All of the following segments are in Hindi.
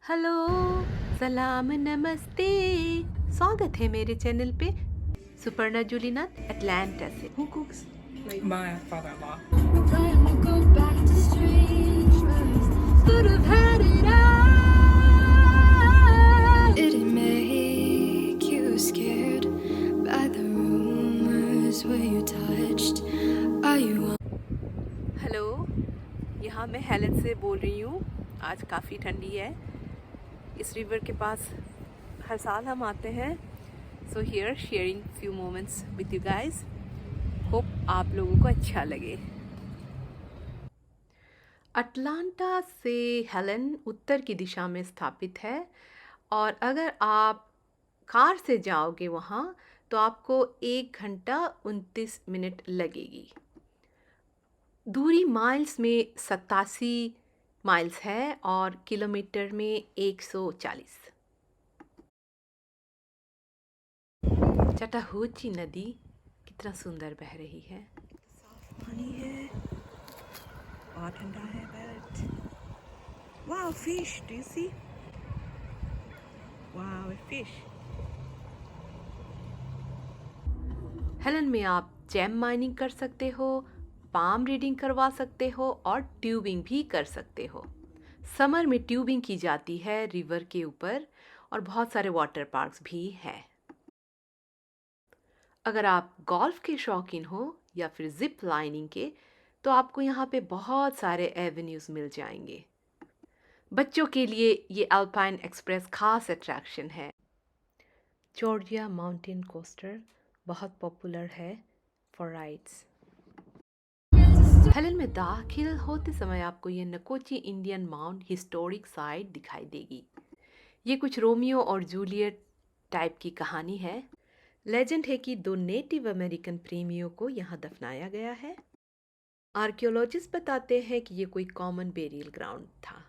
हेलो, सलाम नमस्ते। स्वागत है मेरे चैनल पे सुपर्णा जूलीनाथ अटलांटा से। Who cooks? Like My father-in-law. Trying to go back to strangers. Could have had it out. Did it make you scared by the rumors? Were you touched? Are you hello, यहाँ मैं हेलन से बोल रही हूँ। आज काफ़ी ठंडी है। इस रिवर के पास हर साल हम आते हैं। So here sharing few moments with you guys. Hope आप लोगों को अच्छा लगे। अटलांटा से हेलन उत्तर की दिशा में स्थापित है और अगर आप कार से जाओगे वहाँ तो आपको 1 घंटा 29 मिनट लगेगी। दूरी माइल्स में 87 माइल्स है और किलोमीटर में 140। चटाहूची नदी कितना सुंदर बह रही है। साफ पानी है, बहुत ठंडा है but wow, fish, do you see? Wow, a fish. Helen में आप जेम माइनिंग कर सकते हो, पाम रीडिंग करवा सकते हो और ट्यूबिंग भी कर सकते हो। समर में ट्यूबिंग की जाती है रिवर के ऊपर और बहुत सारे वाटर पार्क्स भी हैं। अगर आप गोल्फ के शौकीन हो या फिर जिप लाइनिंग के तो आपको यहाँ पे बहुत सारे एवेन्यूज़ मिल जाएंगे। बच्चों के लिए ये अल्पाइन एक्सप्रेस खास अट्रैक्शन है। जॉर्जिया माउंटेन कोस्टर बहुत पॉपुलर है फॉर राइड्स। हेलन में दाखिल होते समय आपको ये नकोची इंडियन माउंट हिस्टोरिक साइट दिखाई देगी। ये कुछ रोमियो और जूलियट टाइप की कहानी है। लेजेंड है कि 2 नेटिव अमेरिकन प्रेमियों को यहाँ दफनाया गया है। आर्कियोलॉजिस्ट बताते हैं कि ये कोई कॉमन बेरियल ग्राउंड था।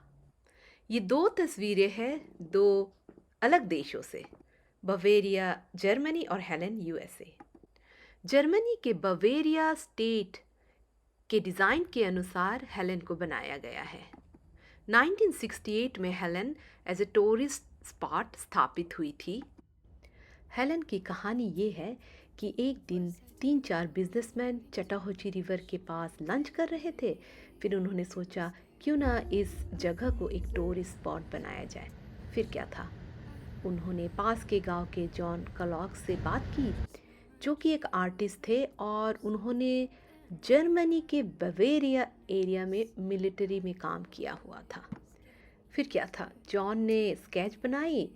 ये 2 तस्वीरें हैं 2 अलग देशों से, बवेरिया जर्मनी और हेलन यूएसए। जर्मनी के बवेरिया स्टेट के डिज़ाइन के अनुसार हेलन को बनाया गया है। 1968 में Helen as a tourist spot स्थापित हुई थी। हेलन की कहानी ये है कि एक दिन 3-4 बिजनेसमैन चटाहोची रिवर के पास लंच कर रहे थे। फिर उन्होंने सोचा क्यों ना इस जगह को एक टूरिस्ट स्पॉट बनाया जाए। फिर क्या था, उन्होंने पास के गांव के जॉन कलॉक्स से बात की जो कि एक आर्टिस्ट थे और उन्होंने जर्मनी के बवेरिया एरिया में मिलिट्री में काम किया हुआ था। फिर क्या था, जॉन ने स्केच बनाई,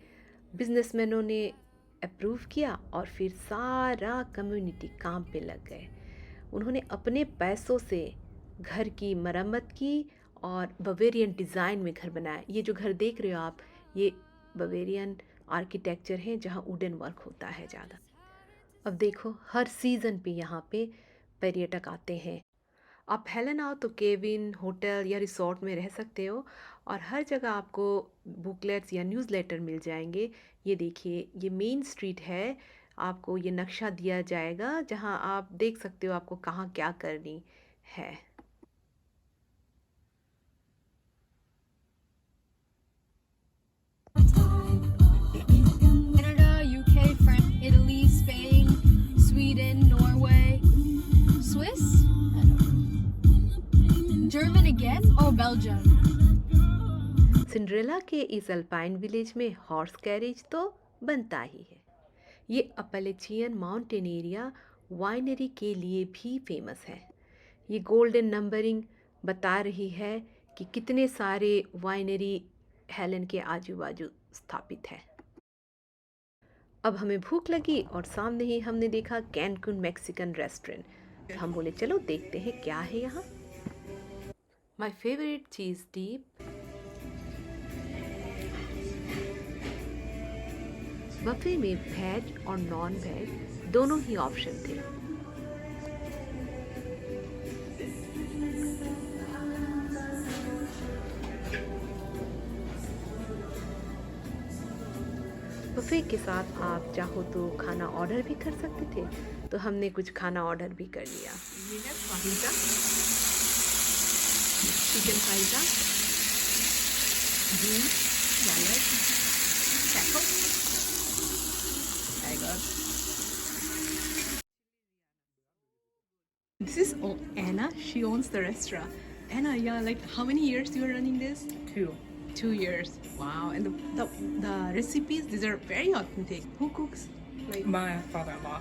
बिजनेसमैनों ने अप्रूव किया और फिर सारा कम्युनिटी काम पे लग गए। उन्होंने अपने पैसों से घर की मरम्मत की और बवेरियन डिज़ाइन में घर बनाया। ये जो घर देख रहे हो आप, ये बवेरियन आर्किटेक्चर है जहाँ वुडन वर्क होता है ज़्यादा। अब देखो हर सीज़न पे यहाँ पे पर्यटक आते हैं। आप हेलन आओ तो केबिन, होटल या रिसोर्ट में रह सकते हो और हर जगह आपको बुकलेट्स या न्यूज़लेटर मिल जाएंगे। ये देखिए, ये मेन स्ट्रीट है। आपको ये नक्शा दिया जाएगा जहां आप देख सकते हो आपको कहाँ क्या करनी है। Canada, UK, France, Italy, Spain, Sweden, Norway, Swiss? I don't know. German again? Oh, Belgium. Cinderella के इस अल्पाइन विलेज में हॉर्स कैरेज तो बनता ही है। ये अपलेचियन माउंटेन एरिया वाइनरी के लिए भी फेमस है। ये गोल्डन नंबरिंग बता रही है कि कितने सारे वाइनरी हेलन के आजू बाजू स्थापित है। अब हमें भूख लगी और सामने ही हमने देखा कैनकुन मैक्सिकन रेस्टोरेंट। हम बोले चलो देखते हैं क्या है यहाँ। My favourite cheese dip, buffet में वेज और नॉन वेज दोनों ही ऑप्शन थे। बफे के साथ आप चाहो तो खाना ऑर्डर भी कर सकते थे, तो हमने कुछ खाना ऑर्डर भी कर लिया। ये है फाहिजा, चिकन फाइजा, juice, Wallet. Tackle. I got. This is Anna. She owns the restaurant. Anna, yeah, like how many years you are running this? 2. 2 years. Wow. And the recipes, these are very authentic. Who cooks? Like My father-in-law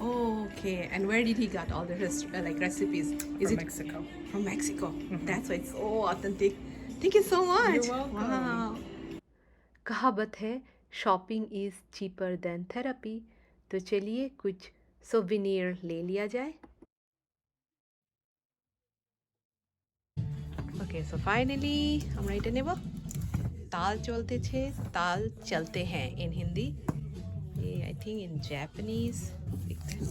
oh, okay. And where did he got all the recipes? Is from it Mexico. from Mexico? That's why it's so authentic. Thank you so much. You're welcome. Wow. कहावत है shopping is cheaper than therapy. तो चलिए कुछ सोविनियर ले लिया जाए। ओके सो फाइनली আমরা এটা নেব। ताल চলতেছে ताल चलते हैं इन हिंदी। ये आई थिंक इन जापानीज देखते हैं।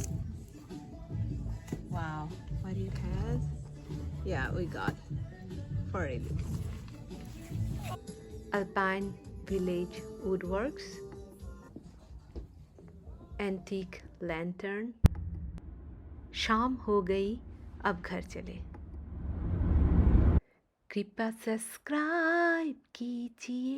वाओ व्हाट इट हैज या we got for it Alpine Village Woodworks, Antique Lantern, शाम हो गई अब घर चले। कृपया सब्सक्राइब कीजिए।